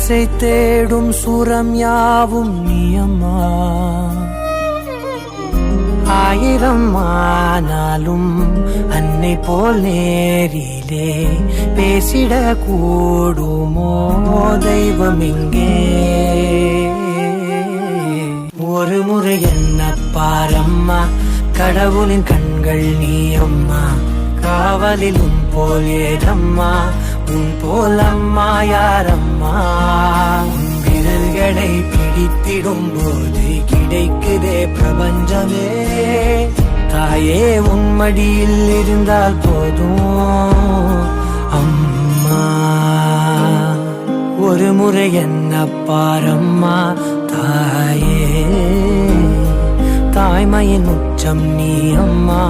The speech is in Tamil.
திசை தேடும் சுரம் யாவும் நீயம்மா. ஆயிரம் ஆனாலும் அன்னை போல் நேரிலே பேசிட கூடுமோ தெய்வம் இங்கே. ஒரு முறை என்ன பாரம்மா, கடவுளின் கண்கள் நீ அம்மா. காவலில் உன் போல் ஏதம்மா, உன் போல் அம்மா யாரம்மா. உன் விரல்களை பிடித்திடும் போது கிடைக்குதே பிரபஞ்சமே. தாயே உன் மடியில் இருந்தால் போதும் அம்மா. ஒரு முறை என்ன பாரம்மா தாயே, தாய்மையின் உச்சம் நீ அம்மா.